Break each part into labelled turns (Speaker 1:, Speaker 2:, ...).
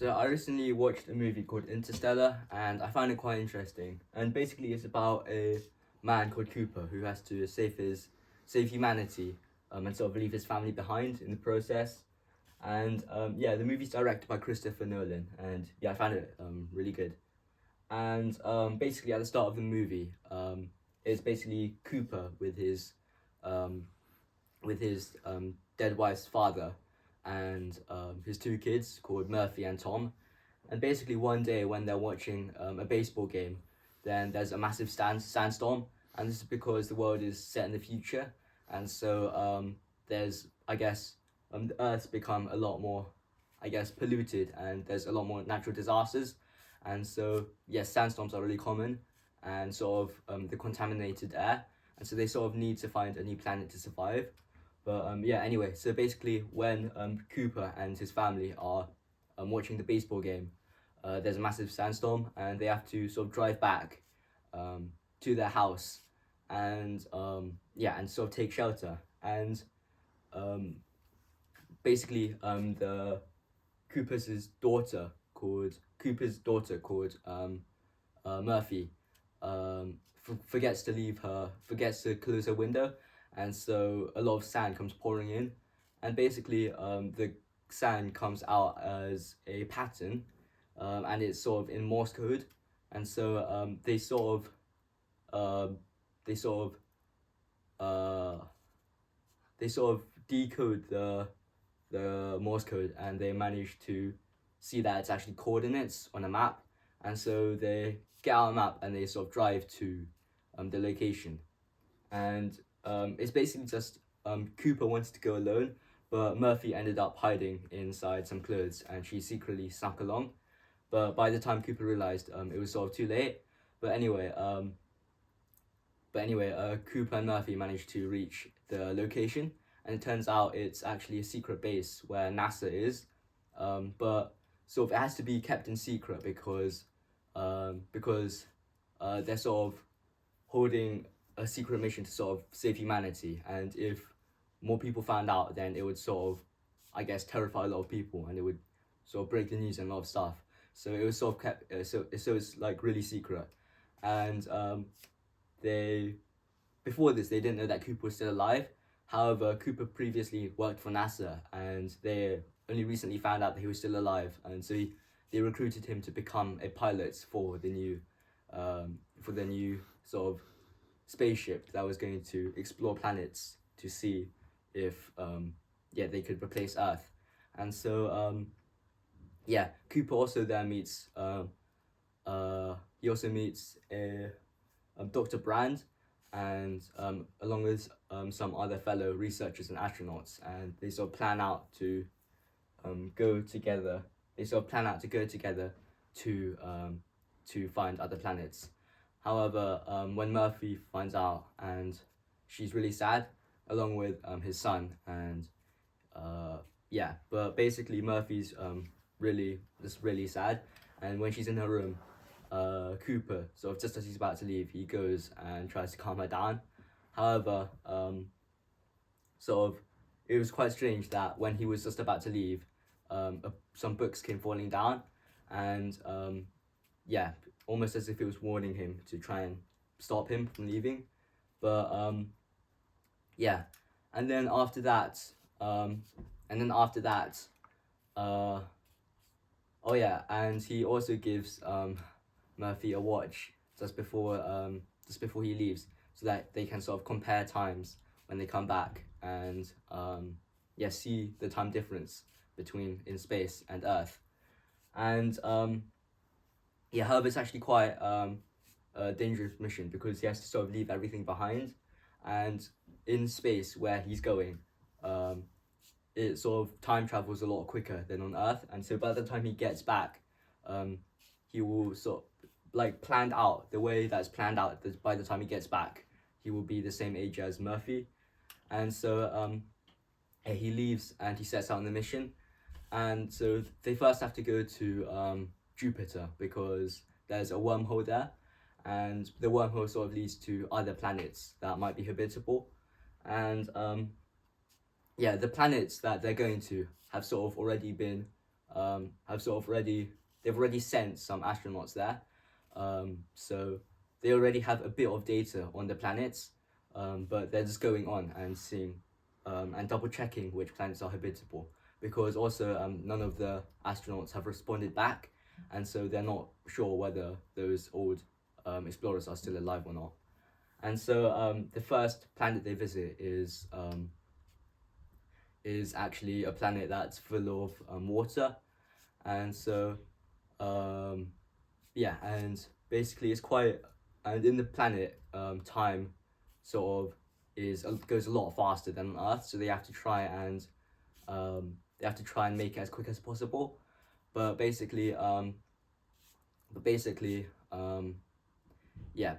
Speaker 1: So I recently watched a movie called Interstellar, and I found it quite interesting. And basically, it's about a man called Cooper who has to save humanity, and sort of leave his family behind in the process. And yeah, the movie's directed by Christopher Nolan, and yeah, I found it really good. And basically, at the start of the movie, it's basically Cooper um, with his dead wife's father and his two kids called Murphy and Tom. And basically, one day when they're watching a baseball game, then there's a massive sandstorm, and this is because the world is set in the future, and so there's, I guess, the Earth's become a lot more, I guess, polluted, and there's a lot more natural disasters, and so yes, sandstorms are really common, and sort of the contaminated air, and so they sort of need to find a new planet to survive. But yeah, anyway, so basically, when Cooper and his family are watching the baseball game, there's a massive sandstorm, and they have to sort of drive back to their house, and yeah, and sort of take shelter. And um, basically, the Cooper's daughter called Murphy forgets to close her window, and so a lot of sand comes pouring in, and basically the sand comes out as a pattern, and it's sort of in Morse code, and so um, they sort uh, they sort of decode the Morse code, and they manage to see that it's actually coordinates on a map, and so they get out a map and they sort of drive to the location, and it's basically just Cooper wanted to go alone, but Murphy ended up hiding inside some clothes, and she secretly snuck along. But by the time Cooper realized, it was sort of too late. But anyway, Cooper and Murphy managed to reach the location, and it turns out it's actually a secret base where NASA is. But sort of it has to be kept in secret because they're sort of holding a secret mission to sort of save humanity, and if more people found out, then it would sort of, I guess, terrify a lot of people, and it would sort of break the news and a lot of stuff. So it was sort of kept, so it's like really secret, and they before this they didn't know that Cooper was still alive. However, Cooper previously worked for NASA, and they only recently found out that he was still alive, and so they recruited him to become a pilot for the new sort of spaceship that was going to explore planets to see if yeah, they could replace Earth. And so yeah, Cooper also there meets he also meets Dr. Brand, and along with some other fellow researchers and astronauts, and they sort of plan out to go together. They sort of plan out to go together to find other planets. However, when Murphy finds out, and she's really sad, along with his son, and yeah, but basically Murphy's really sad, and when she's in her room, Cooper, sort of just as he's about to leave, he goes and tries to calm her down. However, sort of, it was quite strange that when he was just about to leave, some books came falling down, and yeah, almost as if it was warning him to try and stop him from leaving. But yeah, and then after that, um, and then after that, uh, oh yeah, and he also gives Murphy a watch just before he leaves, so that they can sort of compare times when they come back, and yeah, see the time difference between in space and Earth, and yeah, however, it's actually quite a dangerous mission because he has to sort of leave everything behind, and in space where he's going, it sort of time travels a lot quicker than on Earth, and so by the time he gets back, he will sort of like planned out the way that's planned out. By the time he gets back, he will be the same age as Murphy, and so he leaves and he sets out on the mission, and so they first have to go to Jupiter because there's a wormhole there, and the wormhole sort of leads to other planets that might be habitable, and yeah, the planets that they're going to have sort of already been have sort of they've already sent some astronauts there, so they already have a bit of data on the planets, but they're just going on and seeing and double checking which planets are habitable, because also none of the astronauts have responded back, and so they're not sure whether those old explorers are still alive or not. And so the first planet they visit is actually a planet that's full of water, and so um, yeah, and basically it's quite, and in the planet time sort of goes a lot faster than on Earth, so they have to try and make it as quick as possible, but basically yeah,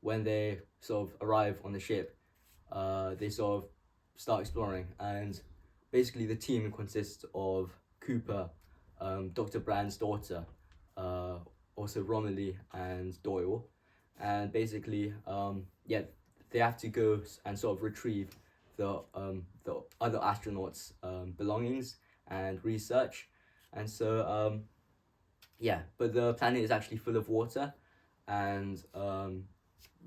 Speaker 1: when they sort of arrive on the ship, they sort of start exploring, and basically the team consists of Cooper, Dr. Brand's daughter, also Romilly and Doyle, and basically yeah, they have to go and sort of retrieve the other astronauts' belongings and research, and so yeah, but the planet is actually full of water, and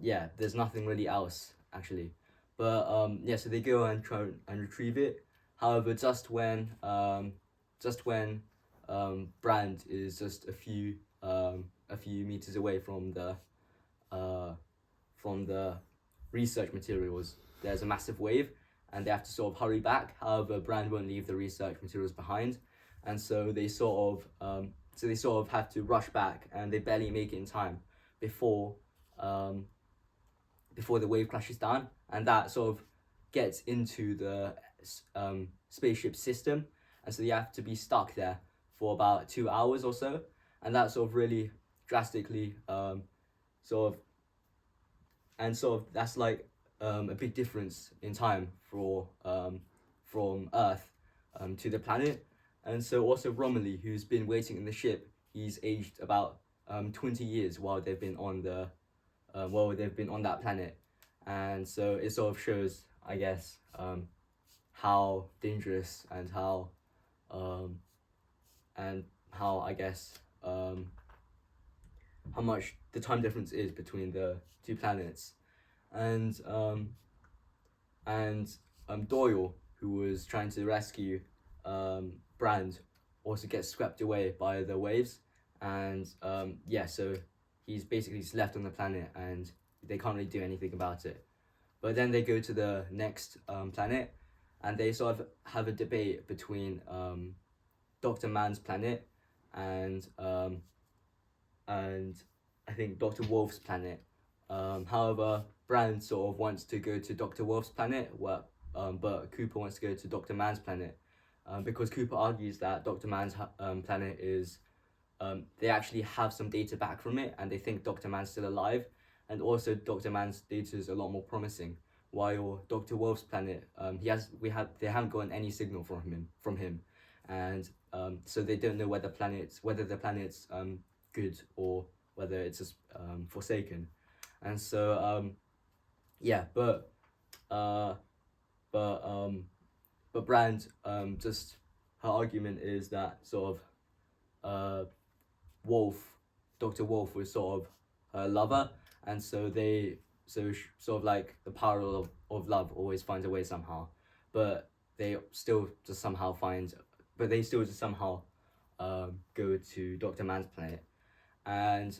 Speaker 1: yeah, there's nothing really else actually, but yeah, so they go and try and retrieve it. However, just when Brand is just a few meters away uh, from the research materials, there's a massive wave, and they have to sort of hurry back. However, Brand won't leave the research materials behind, and so they sort of have to rush back, and they barely make it in time before before the wave crashes down, and that sort of gets into the spaceship system, and so you have to be stuck there for about 2 hours or so, and that sort of really drastically sort of that's like a big difference in time for from Earth to the planet. And so also Romilly, who's been waiting in the ship, he's aged about 20 years while they've been on that planet, and so it sort of shows, I guess, how dangerous and how I guess how much the time difference is between the two planets, and Doyle, who was trying to rescue Brand, also gets swept away by the waves, and yeah, so he's basically just left on the planet, and they can't really do anything about it. But then they go to the next planet, and they sort of have a debate between Dr. Man's planet and I think Dr. Wolf's planet. However, Brand sort of wants to go to Dr. Wolf's planet, but Cooper wants to go to Dr. Man's planet, because Cooper argues that Dr. Man's planet is, they actually have some data back from it, and they think Dr. Man's still alive, and also Dr. Man's data is a lot more promising. While Dr. Wolf's planet, they haven't gotten any signal from him, and so they don't know whether the planet's good or whether it's just forsaken, and so yeah, but Brand, just her argument is that sort of Dr. Wolf was sort of her lover, and so sort of like the power of love always finds a way somehow, but they still just somehow go to Dr. Man's planet, and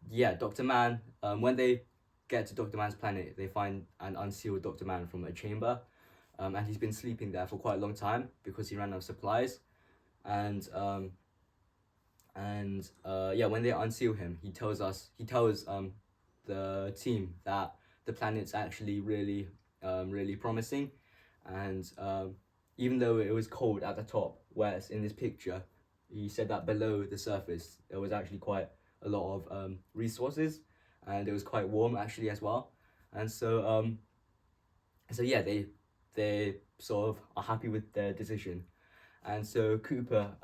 Speaker 1: yeah, Dr. Man, when they get to Dr. Man's planet, they find and unseal Dr. Man from a chamber, and he's been sleeping there for quite a long time because he ran out of supplies, and yeah, when they unseal him, he tells the team that the planet's actually really really promising, and even though it was cold at the top, whereas in this picture, he said that below the surface there was actually quite a lot of resources, and it was quite warm actually as well, and so yeah, they sort of are happy with their decision, and so Cooper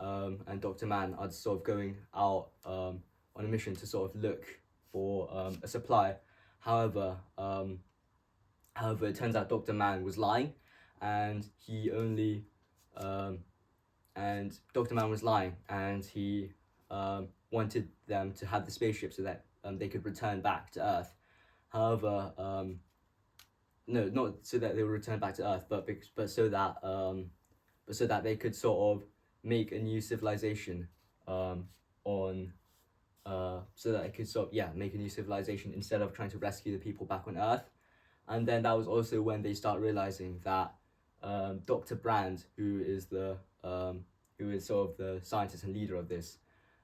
Speaker 1: and Dr. Man are sort of going out on a mission to sort of look for a supply. However, it turns out Dr. Man was lying, and he only and Dr. Man was lying, and he wanted them to have the spaceship so that they could return back to Earth. However, no, not so that they would return back to Earth, but so that they could sort of make a new civilization on so that it could sort of make a new civilization instead of trying to rescue the people back on Earth. And then that was also when they start realizing that Dr. Brand, who is sort of the scientist and leader of this,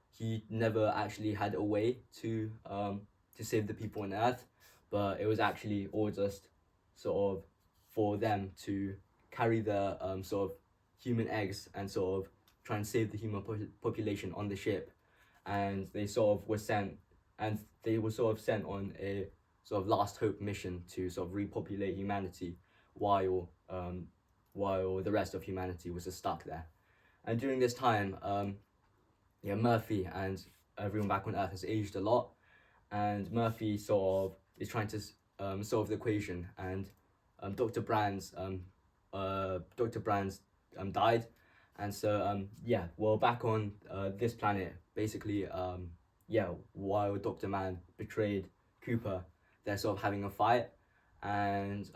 Speaker 1: he never actually had a way to save the people on Earth, but it was actually all just sort of for them to carry the sort of human eggs and sort of try and save the human population on the ship. And they sort of were sent, and they were sort of sent on a sort of last hope mission to sort of repopulate humanity while the rest of humanity was just stuck there. And during this time, Murphy and everyone back on Earth has aged a lot, and Murphy sort of is trying to solve the equation, and Dr. Brand's died, and so back on this planet, basically, while Dr. Man betrayed Cooper, they're sort of having a fight, and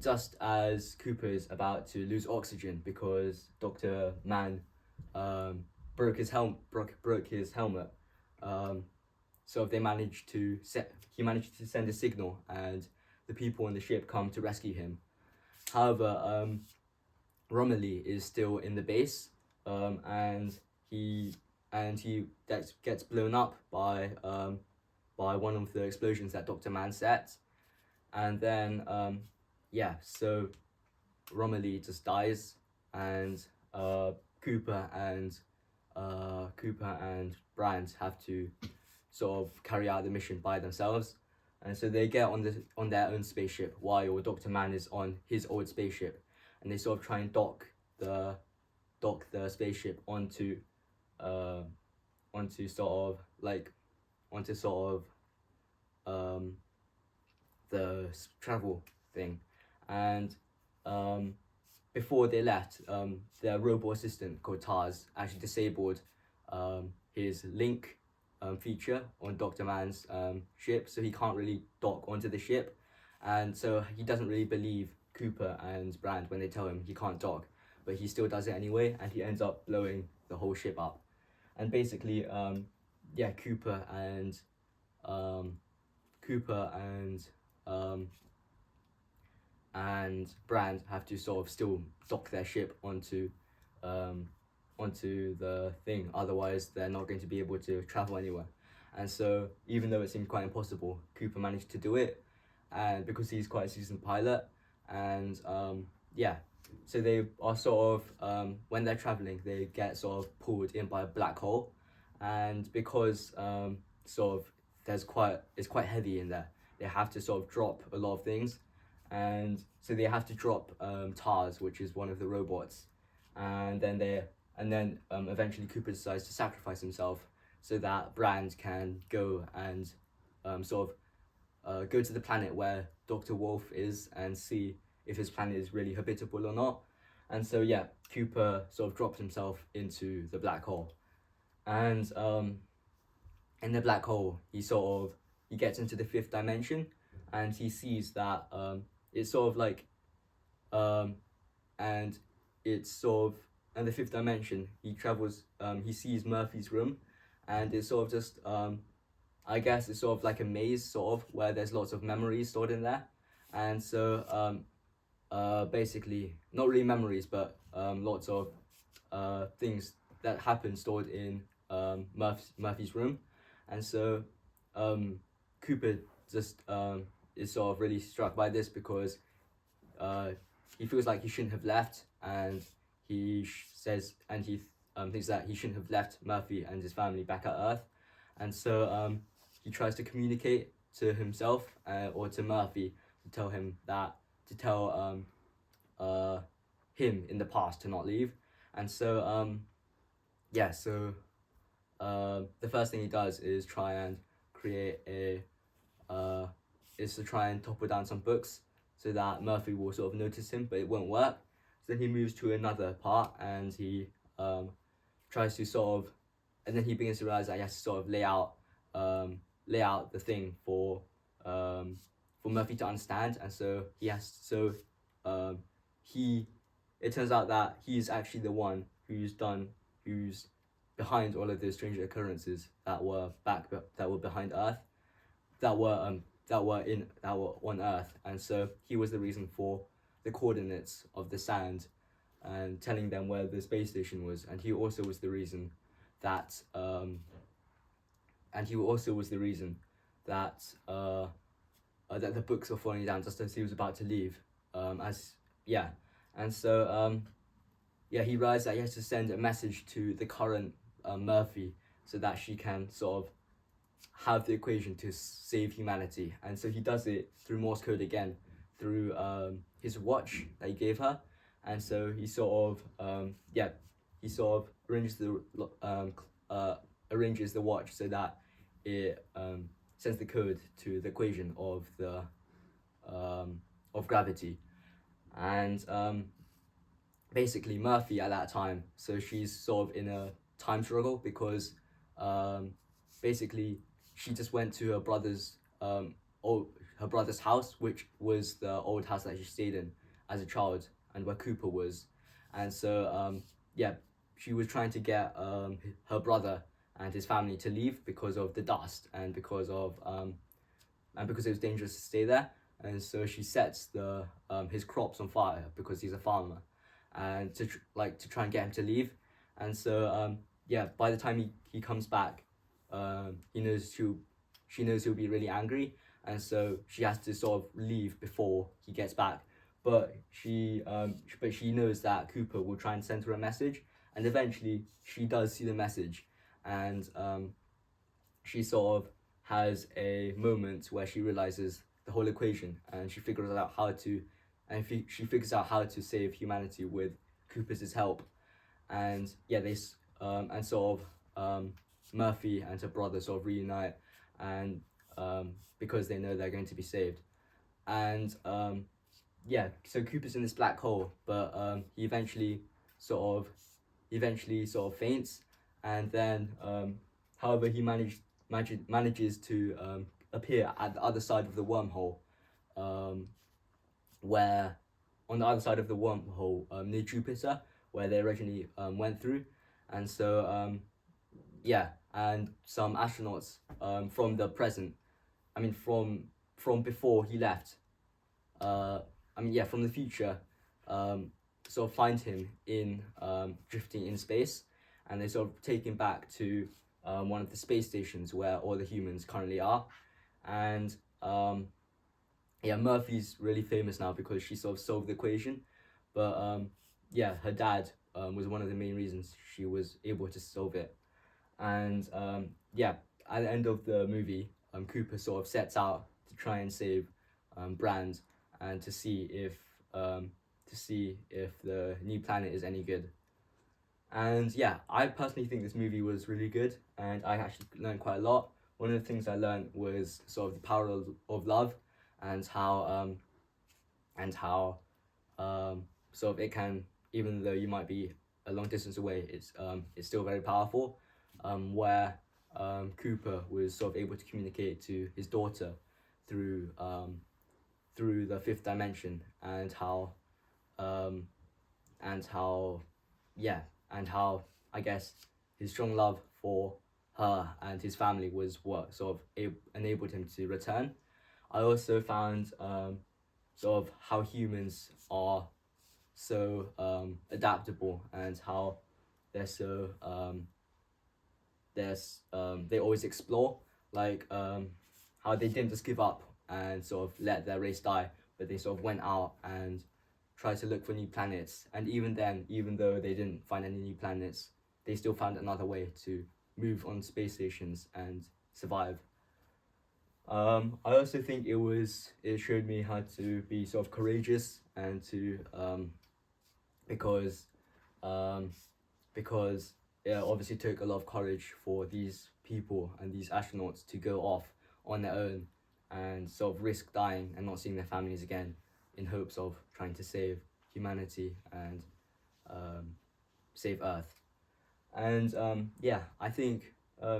Speaker 1: just as Cooper is about to lose oxygen because Dr. Man broke his helmet, so he managed to send a signal, and the people on the ship come to rescue him. However, Romilly is still in the base, and he gets blown up by one of the explosions that Dr. Man set, and then so Romilly just dies, and Cooper and Brand have to sort of carry out the mission by themselves, and so they get on their own spaceship while Dr. Man is on his old spaceship, and they sort of try and dock the spaceship onto the travel thing, and before they left, their robot assistant called Taz actually disabled his link feature on Dr. Man's ship, so he can't really dock onto the ship, and so he doesn't really believe Cooper and Brand when they tell him he can't dock, but he still does it anyway, and he ends up blowing the whole ship up. And basically, Cooper and Brand have to sort of still dock their ship onto the thing, otherwise they're not going to be able to travel anywhere. And so, even though it seemed quite impossible, Cooper managed to do it, and because he's quite a seasoned pilot, and so they are sort of when they're traveling, they get sort of pulled in by a black hole, and because it's quite heavy in there, they have to sort of drop a lot of things, and so they have to drop Tars, which is one of the robots, and then eventually Cooper decides to sacrifice himself so that Brand can go and go to the planet where Dr. Wolf is and see if his planet is really habitable or not. And so Cooper sort of drops himself into the black hole, and in the black hole he gets into the fifth dimension, and he sees that it's sort of like and it's sort of in the fifth dimension he travels, he sees Murphy's room, and it's sort of just I guess it's sort of like a maze, sort of, where there's lots of memories stored in there, and so basically not really memories, but lots of things that happen stored in Murphy's room, and so Cooper just is sort of really struck by this because he feels like he shouldn't have left, and he thinks that he shouldn't have left Murphy and his family back at Earth, and so he tries to communicate to himself or to Murphy to tell him him in the past to not leave, and so the first thing he does is try and try and topple down some books so that Murphy will sort of notice him, but it won't work. So then he moves to another part, and he tries to sort of, and then he begins to realize that he has to sort of lay out the thing for Murphy to understand, and so um, he it turns out that he's actually the one who's behind all of the strange occurrences that were behind Earth, that were on Earth, and so he was the reason for the coordinates of the sand and telling them where the space station was, and he also was the reason that that that the books were falling down just as he was about to leave. As yeah, and so he realized that he has to send a message to the current Murphy so that she can sort of have the equation to save humanity, and so he does it through Morse code again, through his watch that he gave her, and so he sort of arranges the watch so that it sends the code to the equation of the of gravity, and basically Murphy at that time, so she's sort of in a time struggle because basically she just went to her brother's house, which was the old house that she stayed in as a child and where Cooper was, and so she was trying to get her brother and his family to leave because of the dust and because it was dangerous to stay there, and so she sets the his crops on fire because he's a farmer, and to try and get him to leave, and so by the time he comes back, she knows he'll be really angry, and so she has to sort of leave before he gets back, but she knows that Cooper will try and send her a message, and eventually she does see the message, and she sort of has a moment where she realizes the whole equation, and she figures out how to save humanity with Cooper's help, and Murphy and her brother sort of reunite, and because they know they're going to be saved, and so Cooper's in this black hole, but he eventually sort of faints, and then however he manages to appear at the other side of the wormhole, where on the other side of the wormhole near Jupiter, where they originally went through, and so and some astronauts from the present, from before he left, from the future, sort of find him in drifting in space, and they sort of take him back to one of the space stations where all the humans currently are, and Murphy's really famous now because she sort of solved the equation, but her dad was one of the main reasons she was able to solve it, and at the end of the movie, Cooper sort of sets out to try and save Brand, and to see if the new planet is any good. And I personally think this movie was really good, and I actually learned quite a lot. One of the things I learned was sort of the power of love, and how sort of it can, even though you might be a long distance away, it's still very powerful. Where Cooper was sort of able to communicate to his daughter through the fifth dimension, and how I guess his strong love for her and his family was what sort of enabled him to return. I also found sort of how humans are so adaptable, and how they're so they always explore, like how they didn't just give up and sort of let their race die, but they sort of went out and tried to look for new planets, and even then, even though they didn't find any new planets, they still found another way to move on space stations and survive. I also think it showed me how to be sort of courageous, and to because it obviously took a lot of courage for these people and these astronauts to go off on their own and sort of risk dying and not seeing their families again, in hopes of trying to save humanity and save Earth. And yeah, I think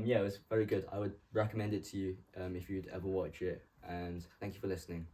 Speaker 1: yeah, it was very good. I would recommend it to you if you'd ever watch it. And thank you for listening.